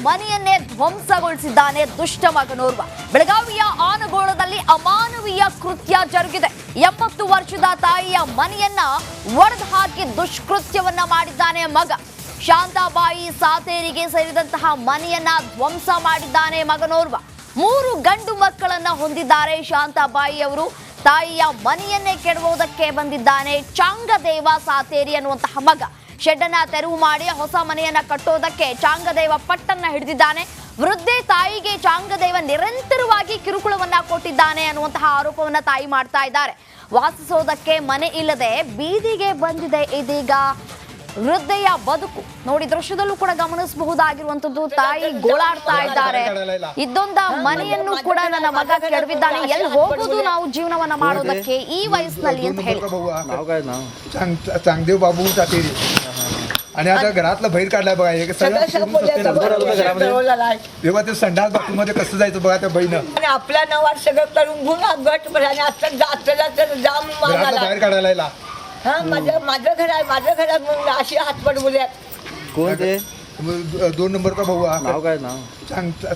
ಮನೆಯನ್ನೇ ಧ್ವಂಸಗೊಳಿಸಿದ್ದಾನೆ ದುಷ್ಟ ಮಗನೋರ್ವ. ಬೆಳಗಾವಿಯ ಆನಗೋಳದಲ್ಲಿ ಅಮಾನವೀಯ ಕೃತ್ಯ ಜರುಗಿದೆ. 80 ವರ್ಷದ ತಾಯಿಯ ಮನೆಯನ್ನ ಒಡೆದು ಹಾಕಿ ದುಷ್ಕೃತ್ಯವನ್ನ ಮಾಡಿದ್ದಾನೆ ಮಗ. ಶಾಂತಾಬಾಯಿ ಸಾತೇರಿಗೆ ಸೇರಿದಂತಹ ಮನೆಯನ್ನ ಧ್ವಂಸ ಮಾಡಿದ್ದಾನೆ ಮಗನೋರ್ವ. 3 ಗಂಡು ಮಕ್ಕಳನ್ನ ಹೊಂದಿದ್ದಾರೆ ಶಾಂತಾಬಾಯಿ ಅವರು. ತಾಯಿಯ ಮನೆಯನ್ನೇ ಕೆಡವುವುದಕ್ಕೆ ಬಂದಿದ್ದಾನೆ ಚಾಂಗದೇವ ಸಾತೇರಿ ಅನ್ನುವಂತಹ ಮಗ. ಶೆಡ್ ಅನ್ನ ತೆರವು ಮಾಡಿ ಹೊಸ ಮನೆಯನ್ನ ಕಟ್ಟೋದಕ್ಕೆ ಚಾಂಗದೇವ ಪಟ್ಟನ್ನ ಹಿಡಿದಿದ್ದಾನೆ. ವೃದ್ಧೆ ತಾಯಿಗೆ ಚಾಂಗದೇವ ನಿರಂತರವಾಗಿ ಕಿರುಕುಳವನ್ನ ಕೊಟ್ಟಿದ್ದಾನೆ ಅನ್ನುವಂತಹ ಆರೋಪವನ್ನ ತಾಯಿ ಮಾಡ್ತಾ ಇದ್ದಾರೆ. ವಾಸಿಸೋದಕ್ಕೆ ಮನೆ ಇಲ್ಲದೆ ಬೀದಿಗೆ ಬಂದಿದೆ ಇದೀಗ ವೃದ್ಧೆಯ ಬದುಕು. ನೋಡಿ, ದೃಶ್ಯದಲ್ಲೂ ಕೂಡ ಗಮನಿಸಬಹುದಾಗಿರುವಂತದ್ದು. ತಾಯಿ ಗೋಳಾಡ್ತಾ ಇದ್ದಾರೆ. ಇದೊಂದ ಮನೆಯನ್ನು ಕೂಡ ನನ್ನ ಮಗ ಕೆಡವಿದ್ದಾನೆ, ಎಲ್ಲಿ ಹೋಗುದು ನಾವು ಜೀವನವನ್ನ ಮಾಡೋದಕ್ಕೆ ಈ वयसನಲ್ಲಿ ಅಂತ ಹೇಳಿ. चांगदेव बाबू सातेरी आणि आता घरातलं बाहेर काढलाय बघा. हे तेव्हा ते संडास बाथरूम मध्ये कसं जायचं बघा त्या बहिणं. आपला नवाज सगळं करून घेऊन गट आणि आता जाम बाहेर काढायला. हा माझं घर आहे, माझं घरात म्हणून अशी हातपट बोलूयात. कोण ते 2 नंबरचा भाऊ नाव काय नाव?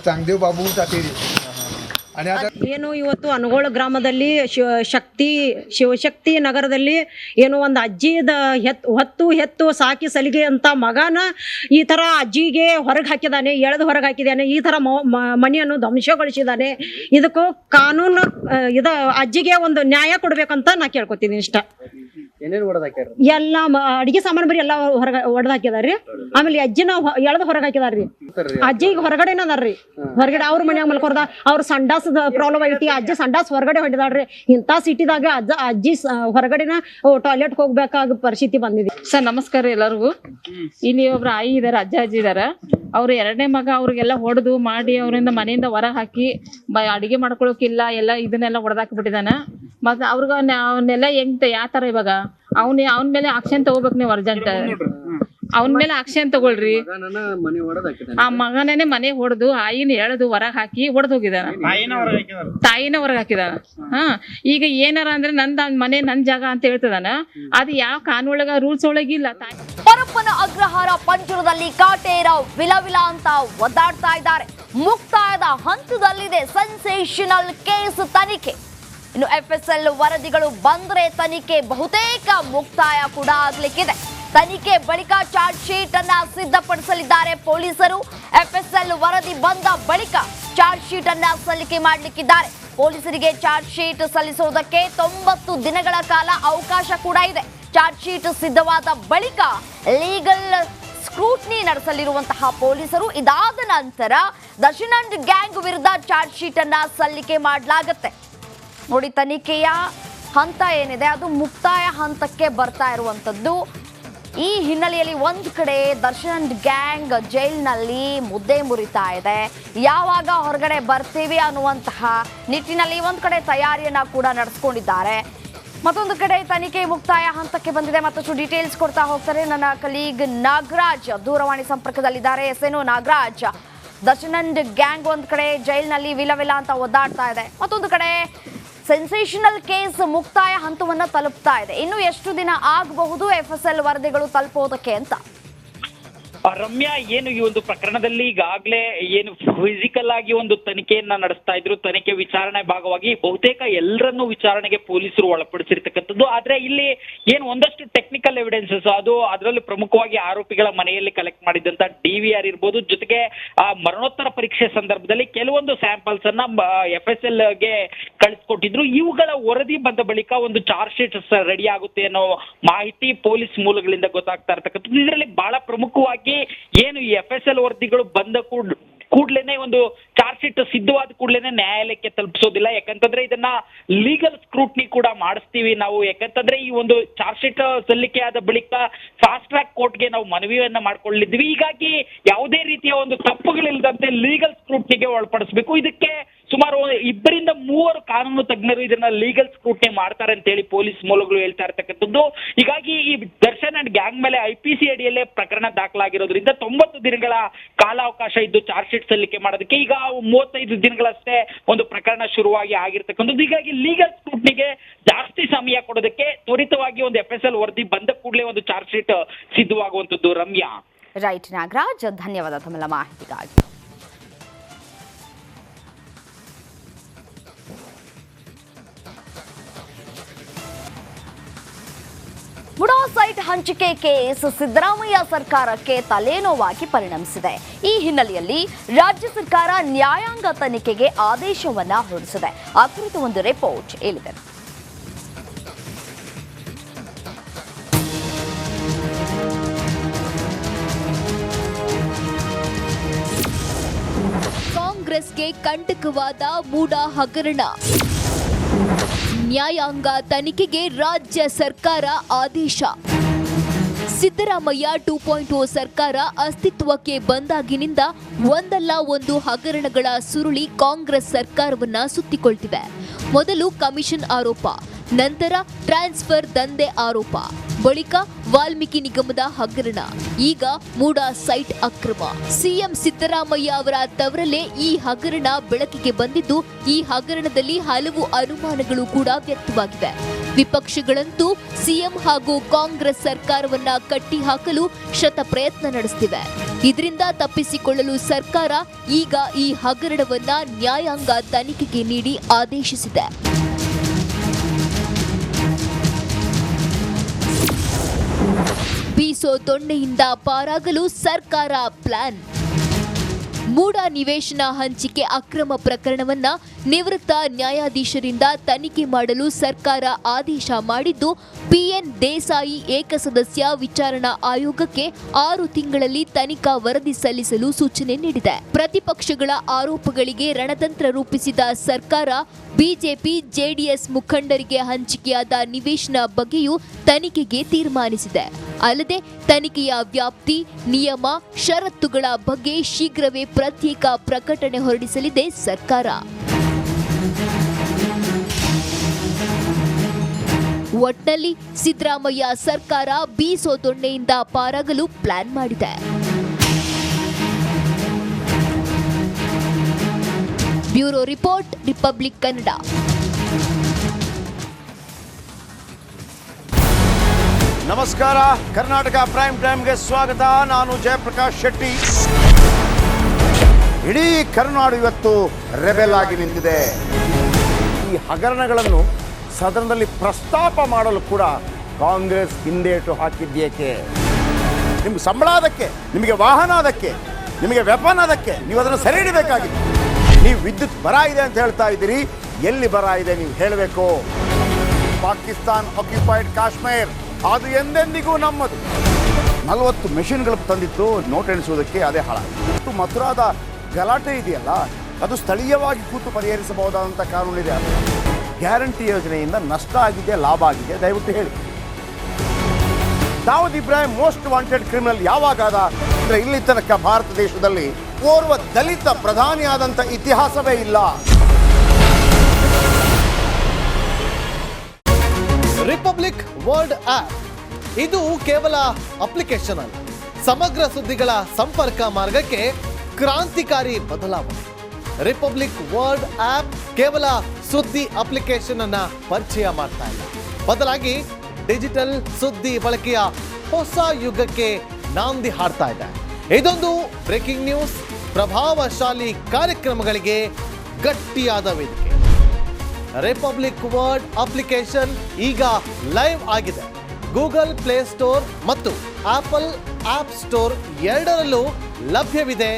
चांगदेव बाबू सातेरी. आणि आता ಏನು ಇವತ್ತು ಅನಗೋಳ ಗ್ರಾಮದಲ್ಲಿ ಶಿವಶಕ್ತಿ ನಗರದಲ್ಲಿ ಏನು ಒಂದು ಅಜ್ಜಿದ ಹೆತ್ತು ಸಾಕಿ ಸಲಿಗೆ ಅಂತ ಮಗನ ಈ ತರ ಅಜ್ಜಿಗೆ ಹೊರಗೆ ಹಾಕಿದಾನೆ, ಎಳೆದು ಹೊರಗೆ ಹಾಕಿದಾನೆ. ಈ ತರ ಮನೆಯನ್ನು ಧ್ವಂಸಗೊಳಿಸಿದಾನೆ. ಇದಕ್ಕೂ ಕಾನೂನು ಅಜ್ಜಿಗೆ ಒಂದು ನ್ಯಾಯ ಕೊಡ್ಬೇಕಂತ ನಾ ಕೇಳ್ಕೊತೀನಿ ಇಷ್ಟ. ಎಲ್ಲ ಅಡಿಗೆ ಸಾಮಾನು ಬರೀ ಎಲ್ಲ ಹೊಡೆದ್ ಹಾಕಿದಾರ್ರಿ. ಆಮೇಲೆ ಅಜ್ಜಿನ ಎಳೆದು ಹೊರಗೆ ಹಾಕಿದಾರ್ರಿ. ಅಜ್ಜಿಗೆ ಹೊರಗಡೆನ ಅದಾರ್ರಿ, ಹೊರಗಡೆ ಅವ್ರ ಮನ್ಯಾಗ ಮಲ್ಕೊರ್ದ. ಅವ್ರ ಸಂಡಾಸ್ ಪ್ರಾಬ್ಲಮ್ ಐತಿ. ಅಜ್ಜಿ ಸಂಡಾಸ್ ಹೊರಗಡೆ ಹೊಡಿದಾಳ್ರಿ. ಇಂಥ ಸಿಟಿದಾಗ ಅಜ್ಜಿ ಹೊರಗಡೆನ ಟಾಯ್ಲೆಟ್ ಹೋಗ್ಬೇಕಾಗ ಪರಿಸ್ಥಿತಿ ಬಂದಿದೆ. ಸರ್ ನಮಸ್ಕಾರ ಎಲ್ಲರಿಗೂ. ಇಲ್ಲಿ ಒಬ್ರು ಆಯಿ ಇದಾರೆ, ಅಜ್ಜಿ ಇದಾರೆ. ಅವ್ರು 2ನೇ ಮಗ ಅವ್ರಿಗೆಲ್ಲ ಹೊಡೆದು ಮಾಡಿ ಅವರಿಂದ ಮನೆಯಿಂದ ಹೊರಗೆ ಹಾಕಿ ಅಡಿಗೆ ಮಾಡ್ಕೊಳಕಿಲ್ಲ ಎಲ್ಲ ಇದನ್ನೆಲ್ಲ ಹೊಡೆದಾಕ್ಬಿಟ್ಟಿದ್ದಾನೆ. ಮತ್ತೆ ಅವ್ರಿಗೆ ಅವನ್ನೆಲ್ಲ ಹೆಂಗ್ ಯಾವ ತರ ಇವಾಗ ಅವನ ಮೇಲೆ ಆಕ್ಷನ್ ತಗೋಬೇಕು ನೀವು ಅರ್ಜೆಂಟ್. ಅವನ ಮೇಲೆ ಆಕ್ಷನ್ ತಗೊಳ್ರಿ. ಆ ಮಗನೇ ಮನೆ ಹೊಡೆದು ಆಯಿನ ಎಳೆದು ಹೊರಗೆ ಹಾಕಿ ಹೊಡೆದು ಹೋಗಿದಾನ. ತಾಯಿನ ಹೊರಗೆ ಹಾಕಿದಾನ. ಈಗ ಏನಾರ ಅಂದ್ರೆ ಮನೆ ನನ್ ಜಾಗ ಅಂತ ಹೇಳ್ತದಾನ. ಅದು ಯಾವ ಕಾನೂನೊಳಗ ರೂಲ್ಸ್ ಒಳಗಿಲ್ಲ. ಪರಪ್ಪನ ಅಗ್ರಹಾರ ಪಂಜರದಲ್ಲಿ ಕಾಟೇರ ವಿಲವಿಲ ಅಂತ ಒದ್ದಾಡ್ತಾ ಇದ್ದಾರೆ. ಮುಕ್ತಾಯದ ಹಂತದಲ್ಲಿದೆ ಸೆನ್ಸೇಷನಲ್ ಕೇಸ್ ತನಿಖೆ. ಇನ್ನು FSL ವರದಿಗಳು ಬಂದ್ರೆ ತನಿಖೆ ಬಹುತೇಕ ಮುಕ್ತಾಯ ಕೂಡ ಆಗ್ಲಿಕ್ಕಿದೆ. ತನಿಖೆ ಬಳಿಕ ಚಾರ್ಜ್ ಶೀಟ್ ಅನ್ನ ಸಿದ್ಧಪಡಿಸಲಿದ್ದಾರೆ ಪೊಲೀಸರು. FSL ವರದಿ ಬಂದ ಬಳಿಕ ಚಾರ್ಜ್ ಶೀಟ್ ಅನ್ನ ಸಲ್ಲಿಕೆ ಮಾಡಲಿಕ್ಕಿದ್ದಾರೆ. ಪೊಲೀಸರಿಗೆ ಚಾರ್ಜ್ ಶೀಟ್ ಸಲ್ಲಿಸುವುದಕ್ಕೆ 90 ದಿನಗಳ ಕಾಲ ಅವಕಾಶ ಕೂಡ ಇದೆ. ಚಾರ್ಜ್ ಶೀಟ್ ಸಿದ್ಧವಾದ ಬಳಿಕ ಲೀಗಲ್ ಸ್ಕ್ರೂಟ್ನಿ ನಡೆಸಲಿರುವಂತಹ ಪೊಲೀಸರು ಇದಾದ ನಂತರ ದರ್ಶನ್ ಅಂಡ್ ಗ್ಯಾಂಗ್ ವಿರುದ್ಧ ಚಾರ್ಜ್ ಶೀಟ್ ಅನ್ನ ಸಲ್ಲಿಕೆ ಮಾಡಲಾಗುತ್ತೆ. ನೋಡಿ, ತನಿಖೆಯ ಹಂತ ಏನಿದೆ ಅದು ಮುಕ್ತಾಯ ಹಂತಕ್ಕೆ ಬರ್ತಾ ಇರುವಂತದ್ದು. ಈ ಹಿನ್ನೆಲೆಯಲ್ಲಿ ಒಂದ್ ಕಡೆ ದರ್ಶನ್ ಅಂಡ್ ಗ್ಯಾಂಗ್ ಜೈಲಿನಲ್ಲಿ ಮುದ್ದೆ ಮುರಿತಾ ಇದೆ. ಯಾವಾಗ ಹೊರಗಡೆ ಬರ್ತೀವಿ ಅನ್ನುವಂತಹ ನಿಟ್ಟಿನಲ್ಲಿ ಒಂದ್ ಕಡೆ ತಯಾರಿಯನ್ನ ಕೂಡ ನಡೆಸ್ಕೊಂಡಿದ್ದಾರೆ. ಮತ್ತೊಂದು ಕಡೆ ತನಿಖೆ ಮುಕ್ತಾಯ ಹಂತಕ್ಕೆ ಬಂದಿದೆ. ಮತ್ತಷ್ಟು ಡೀಟೇಲ್ಸ್ ಕೊಡ್ತಾ ಹೋಗ್ತಾರೆ ನನ್ನ ಕಲೀಗ್ ನಾಗರಾಜ್ ದೂರವಾಣಿ ಸಂಪರ್ಕದಲ್ಲಿದ್ದಾರೆ. ಎಸ್ಎನ್ಒ ನಾಗರಾಜ್, ದರ್ಶನ್ ಅಂಡ್ ಗ್ಯಾಂಗ್ ಒಂದ್ ಕಡೆ ಜೈಲಿನಲ್ಲಿ ವಿಲವಿಲ ಅಂತ ಒದ್ದಾಡ್ತಾ ಇದೆ, ಮತ್ತೊಂದು ಕಡೆ ಸೆನ್ಸೇಷನಲ್ ಕೇಸ್ ಮುಕ್ತಾಯ ಹಂತವನ್ನ ತಲುಪ್ತಾ ಇದೆ. ಇನ್ನು ಎಷ್ಟು ದಿನ ಆಗಬಹುದು FSL ವರದಿಗಳು ತಲುಪೋದಕ್ಕೆ ಅಂತ? ರಮ್ಯಾ, ಏನು ಈ ಒಂದು ಪ್ರಕರಣದಲ್ಲಿ ಈಗಾಗಲೇ ಏನು ಫಿಸಿಕಲ್ ಆಗಿ ಒಂದು ತನಿಖೆಯನ್ನ ನಡೆಸ್ತಾ ಇದ್ರು. ತನಿಖೆ ವಿಚಾರಣೆ ಭಾಗವಾಗಿ ಬಹುತೇಕ ಎಲ್ಲರನ್ನೂ ವಿಚಾರಣೆಗೆ ಪೊಲೀಸರು ಒಳಪಡಿಸಿರ್ತಕ್ಕಂಥದ್ದು. ಆದ್ರೆ ಇಲ್ಲಿ ಏನು ಒಂದಷ್ಟು ಟೆಕ್ನಿಕಲ್ ಎವಿಡೆನ್ಸಸ್ ಅದರಲ್ಲೂ ಪ್ರಮುಖವಾಗಿ ಆರೋಪಿಗಳ ಮನೆಯಲ್ಲಿ ಕಲೆಕ್ಟ್ ಮಾಡಿದಂತ DVR ಇರ್ಬೋದು, ಜೊತೆಗೆ ಮರಣೋತ್ತರ ಪರೀಕ್ಷೆ ಸಂದರ್ಭದಲ್ಲಿ ಕೆಲವೊಂದು ಸ್ಯಾಂಪಲ್ಸ್ ಅನ್ನ FSL ಗೆ ಕಳಿಸ್ಕೊಟ್ಟಿದ್ರು. ಇವುಗಳ ವರದಿ ಬಂದ ಬಳಿಕ ಒಂದು ಚಾರ್ಜ್ ಶೀಟ್ ರೆಡಿ ಆಗುತ್ತೆ ಅನ್ನೋ ಮಾಹಿತಿ ಪೊಲೀಸ್ ಮೂಲಗಳಿಂದ ಗೊತ್ತಾಗ್ತಾ ಇರ್ತಕ್ಕಂಥದ್ದು. ಇದರಲ್ಲಿ ಬಹಳ ಪ್ರಮುಖವಾಗಿ ಏನು ಈ FSL ವರದಿಗಳು ಬಂದ ಕೂಡ್ಲೇನೆ ಒಂದು ಚಾರ್ಜ್ ಶೀಟ್ ಸಿದ್ಧವಾದ ಕೂಡ್ಲೇನೆ ನ್ಯಾಯಾಲಯಕ್ಕೆ ತಲುಪಿಸೋದಿಲ್ಲ. ಯಾಕಂತಂದ್ರೆ ಇದನ್ನ ಲೀಗಲ್ ಸ್ಕ್ರೂಟ್ನಿ ಕೂಡ ಮಾಡಿಸ್ತೀವಿ ನಾವು. ಯಾಕಂತಂದ್ರೆ ಈ ಒಂದು ಚಾರ್ಜ್ ಶೀಟ್ ಸಲ್ಲಿಕೆ ಆದ ಬಳಿಕ ಫಾಸ್ಟ್ ಟ್ರ್ಯಾಕ್ ಕೋರ್ಟ್ಗೆ ನಾವು ಮನವಿಯನ್ನ ಮಾಡ್ಕೊಳ್ಳಿದ್ವಿ. ಹೀಗಾಗಿ ಯಾವುದೇ ರೀತಿಯ ಒಂದು ತಪ್ಪುಗಳಿಲ್ಲದಂತೆ ಲೀಗಲ್ ಸ್ಕ್ರೂಟ್ನಿಗೆ ಒಳಪಡಿಸಬೇಕು. ಇದಕ್ಕೆ ಸುಮಾರು 2 ರಿಂದ 3 ಕಾನೂನು ತಜ್ಞರು ಇದನ್ನ ಲೀಗಲ್ ಸ್ಕ್ರೂಟ್ನಿ ಮಾಡ್ತಾರೆ ಅಂತ ಹೇಳಿ ಪೊಲೀಸ್ ಮೂಲಗಳು ಹೇಳ್ತಾ ಇರ್ತಕ್ಕಂಥದ್ದು. ಹೀಗಾಗಿ ಈ ದರ್ಶನ್ ಅಂಡ್ ಗ್ಯಾಂಗ್ ಮೇಲೆ IPC ಅಡಿಯಲ್ಲೇ ಪ್ರಕರಣ ದಾಖಲಾಗಿರೋದ್ರಿಂದ 90 ದಿನಗಳ ಕಾಲಾವಕಾಶ ಇದ್ದು ಚಾರ್ಜ್ ಶೀಟ್ ಸಲ್ಲಿಕೆ ಮಾಡೋದಕ್ಕೆ. ಈಗ 35 ದಿನಗಳಷ್ಟೇ ಒಂದು ಪ್ರಕರಣ ಶುರುವಾಗಿ ಆಗಿರ್ತಕ್ಕಂಥದ್ದು. ಹೀಗಾಗಿ ಲೀಗಲ್ ಸ್ಕ್ರೂಟ್ನಿಗೆ ಜಾಸ್ತಿ ಸಮಯ ಕೊಡೋದಕ್ಕೆ ತ್ವರಿತವಾಗಿ ಒಂದು FSL ವರದಿ ಬಂದ ಕೂಡಲೇ ಒಂದು ಚಾರ್ಜ್ ಶೀಟ್ ಸಿದ್ಧವಾಗುವಂಥದ್ದು. ರಮ್ಯಾ, ರೈಟ್ ನಾಗರಾಜ್, ಧನ್ಯವಾದ ತಮ್ಮೆಲ್ಲ ಮಾಹಿತಿಗಾಗಿ. ಮುಡಾ ಸೈಟ್ ಹಂಚಿಕೆ ಕೇಸ್ ಸಿದ್ದರಾಮಯ್ಯ ಸರ್ಕಾರಕ್ಕೆ ತಲೆನೋವಾಗಿ ಪರಿಣಮಿಸಿದೆ. ಈ ಹಿನ್ನೆಲೆಯಲ್ಲಿ ರಾಜ್ಯ ಸರ್ಕಾರ ನ್ಯಾಯಾಂಗ ತನಿಖೆಗೆ ಆದೇಶವನ್ನ ಹೊರಡಿಸಿದೆ. ಆ ಕುರಿತು ಒಂದು ರಿಪೋರ್ಟ್ ಇಲ್ಲಿದೆ. ಕಾಂಗ್ರೆಸ್ಗೆ ಕಂಟಕವಾದ ಮೂಡಾ ಹಗರಣ, ನ್ಯಾಯಾಂಗ ತನಿಖೆಗೆ ರಾಜ್ಯ ಸರ್ಕಾರ ಆದೇಶ. ಸಿದ್ದರಾಮಯ್ಯ 2.0 ಸರ್ಕಾರ ಅಸ್ತಿತ್ವಕ್ಕೆ ಬಂದಾಗಿನಿಂದ ಒಂದಲ್ಲ ಒಂದು ಹಗರಣಗಳ ಸುರುಳಿ ಕಾಂಗ್ರೆಸ್ ಸರ್ಕಾರವನ್ನ ಸುತ್ತಿಕೊಳ್ತಿವೆ. ಮೊದಲು ಕಮಿಷನ್ ಆರೋಪ, ನಂತರ ಟ್ರಾನ್ಸ್ಫರ್ ದಂಧೆ ಆರೋಪ, ಬಳಿಕ ವಾಲ್ಮೀಕಿ ನಿಗಮದ ಹಗರಣ, ಈಗ ಮೂಡಾ ಸೈಟ್ ಅಕ್ರಮ. ಸಿಎಂ ಸಿದ್ದರಾಮಯ್ಯ ಅವರ ತವರಲ್ಲೇ ಈ ಹಗರಣ ಬೆಳಕಿಗೆ ಬಂದಿದ್ದು, ಈ ಹಗರಣದಲ್ಲಿ ಹಲವು ಅನುಮಾನಗಳು ಕೂಡ ವ್ಯಕ್ತವಾಗಿವೆ. ವಿಪಕ್ಷಗಳಂತೂ ಸಿಎಂ ಹಾಗೂ ಕಾಂಗ್ರೆಸ್ ಸರ್ಕಾರವನ್ನ ಕಟ್ಟಿಹಾಕಲು ಶತ ಪ್ರಯತ್ನ ನಡೆಸುತ್ತಿವೆ. ಇದರಿಂದ ತಪ್ಪಿಸಿಕೊಳ್ಳಲು ಸರ್ಕಾರ ಈಗ ಈ ಹಗರಣವನ್ನ ನ್ಯಾಯಾಂಗ ತನಿಖೆಗೆ ನೀಡಿ ಆದೇಶಿಸಿದೆ. ಬೀಸೋ ದೊಣ್ಣೆಯಿಂದ ಪಾರಾಗಲು ಸರ್ಕಾರ ಪ್ಲಾನ್. ಮೂಡಾ ನಿವೇಶನ ಹಂಚಿಕೆ ಅಕ್ರಮ ಪ್ರಕರಣವನ್ನ ನಿವೃತ್ತ ನ್ಯಾಯಾಧೀಶರಿಂದ ತನಿಖೆ ಮಾಡಲು ಸರ್ಕಾರ ಆದೇಶ ಮಾಡಿದ್ದು, ಪಿಎನ್ ದೇಸಾಯಿ ಏಕಸದಸ್ಯ ವಿಚಾರಣಾ ಆಯೋಗಕ್ಕೆ 6 ತಿಂಗಳಲ್ಲಿ ತನಿಖಾ ವರದಿ ಸಲ್ಲಿಸಲು ಸೂಚನೆ ನೀಡಿದೆ. ಪ್ರತಿಪಕ್ಷಗಳ ಆರೋಪಗಳಿಗೆ ರಣತಂತ್ರ ರೂಪಿಸಿದ ಸರ್ಕಾರ ಬಿಜೆಪಿ ಜೆಡಿಎಸ್ ಮುಖಂಡರಿಗೆ ಹಂಚಿಕೆಯಾದ ನಿವೇಶನ ಬಗ್ಗೆಯೂ ತನಿಖೆಗೆ ತೀರ್ಮಾನಿಸಿದೆ. ಅಲ್ಲದೆ ತನಿಖೆಯ ವ್ಯಾಪ್ತಿ, ನಿಯಮ, ಷರತ್ತುಗಳ ಬಗ್ಗೆ ಶೀಘ್ರವೇ ಪ್ರತ್ಯೇಕ ಪ್ರಕಟಣೆ ಹೊರಡಿಸಲಿದೆ ಸರ್ಕಾರ. ಒಟ್ನಲ್ಲಿ ಸಿದ್ದರಾಮಯ್ಯ ಸರ್ಕಾರ ಬೀಸೋ ದೊಣ್ಣೆಯಿಂದ ಪಾರಾಗಲು ಪ್ಲಾನ್ ಮಾಡಿದೆ. Bureau report, republic Kannada. ನಮಸ್ಕಾರ, ಕರ್ನಾಟಕ ಪ್ರೈಮ್ ಟೈಮ್ಗೆ ಸ್ವಾಗತ. ನಾನು ಜಯಪ್ರಕಾಶ್ ಶೆಟ್ಟಿ. ಇಡೀ ಕರ್ನಾಡು ಇವತ್ತು ರೆಬೆಲ್ ಆಗಿ ನಿಂತಿದೆ. ಈ ಹಗರಣಗಳನ್ನು ಸದನದಲ್ಲಿ ಪ್ರಸ್ತಾಪ ಮಾಡಲು ಕೂಡ ಕಾಂಗ್ರೆಸ್ ಹಿಂದೇಟು ಹಾಕಿದ್ದೇಕೆ? ನಿಮ್ಗೆ ಸಂಬಳ ಅದಕ್ಕೆ, ನಿಮಗೆ ವಾಹನ ಅದಕ್ಕೆ, ನಿಮಗೆ ವೆಪನ್ ಅದಕ್ಕೆ, ನೀವು ಅದನ್ನು ಸೆರೆ ಹಿಡಿಬೇಕಾಗಿತ್ತು. ನೀವು ವಿದ್ಯುತ್ ಬರ ಇದೆ ಅಂತ ಹೇಳ್ತಾ ಇದ್ದೀರಿ, ಎಲ್ಲಿ ಬರ ಇದೆ ನೀವು ಹೇಳಬೇಕು. ಪಾಕಿಸ್ತಾನ್ ಆಕ್ಯುಪೈಡ್ ಕಾಶ್ಮೀರ್ ಅದು ಎಂದೆಂದಿಗೂ ನಮ್ಮದು. 40 ಮೆಷಿನ್ಗಳು ತಂದಿತ್ತು ನೋಟ್ ಎಣಿಸುವುದಕ್ಕೆ, ಅದೇ ಹಾಳಾಗಿದೆ. ಮಥುರಾದ ಗಲಾಟೆ ಇದೆಯಲ್ಲ, ಅದು ಸ್ಥಳೀಯವಾಗಿ ಕೂತು ಪರಿಹರಿಸಬಹುದಾದಂಥ ಕಾನೂನಿದೆ. ಗ್ಯಾರಂಟಿ ಯೋಜನೆಯಿಂದ ನಷ್ಟ ಆಗಿದೆ, ಲಾಭ ಆಗಿದೆ, ದಯವಿಟ್ಟು ಹೇಳಿ. Dawood Ibrahim most wanted criminal ಯಾವಾಗಾದ ಅಂದರೆ ಇಲ್ಲಿ ತನಕ ಭಾರತ ದೇಶದಲ್ಲಿ ಓರ್ವ ದಲಿತ ಪ್ರಧಾನಿಯಾದಂಥ ಇತಿಹಾಸವೇ ಇಲ್ಲ. ರಿಪಬ್ಲಿಕ್ ವರ್ಲ್ಡ್ ಆಪ್ ಇದು ಕೇವಲ ಅಪ್ಲಿಕೇಶನ್ ಅಲ್ಲ, ಸಮಗ್ರ ಸುದ್ದಿಗಳ ಸಂಪರ್ಕ ಮಾರ್ಗಕ್ಕೆ ಕ್ರಾಂತಿಕಾರಿ ಬದಲಾವಣೆ. ರಿಪಬ್ಲಿಕ್ ವರ್ಲ್ಡ್ ಆಪ್ ಕೇವಲ ಸುದ್ದಿ ಅಪ್ಲಿಕೇಶನ್ ಅನ್ನ ಪರಿಚಯ ಮಾಡ್ತಾ ಇಲ್ಲ, ಬದಲಾಗಿ ಡಿಜಿಟಲ್ ಸುದ್ದಿ ಬಳಕೆಯ ಹೊಸ ಯುಗಕ್ಕೆ ನಾಂದಿ ಹಾಡ್ತಾ ಇದೆ. ಇದೊಂದು ಬ್ರೇಕಿಂಗ್ ನ್ಯೂಸ್, ಪ್ರಭಾವಶಾಲಿ ಕಾರ್ಯಕ್ರಮಗಳಿಗೆ ಗಟ್ಟಿಯಾದ ವೇದಿಕೆ. ರಿಪಬ್ಲಿಕ್ ವರ್ಲ್ಡ್ ಅಪ್ಲಿಕೇಶನ್ ಈಗ ಲೈವ್ ಆಗಿದೆ. ಗೂಗಲ್ ಪ್ಲೇ ಸ್ಟೋರ್ ಮತ್ತು ಆಪಲ್ ಆಪ್ ಸ್ಟೋರ್ ಎರಡರಲ್ಲೂ ಲಭ್ಯವಿದೆ.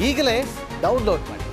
ಈಗಲೇ ಡೌನ್ಲೋಡ್ ಮಾಡಿ.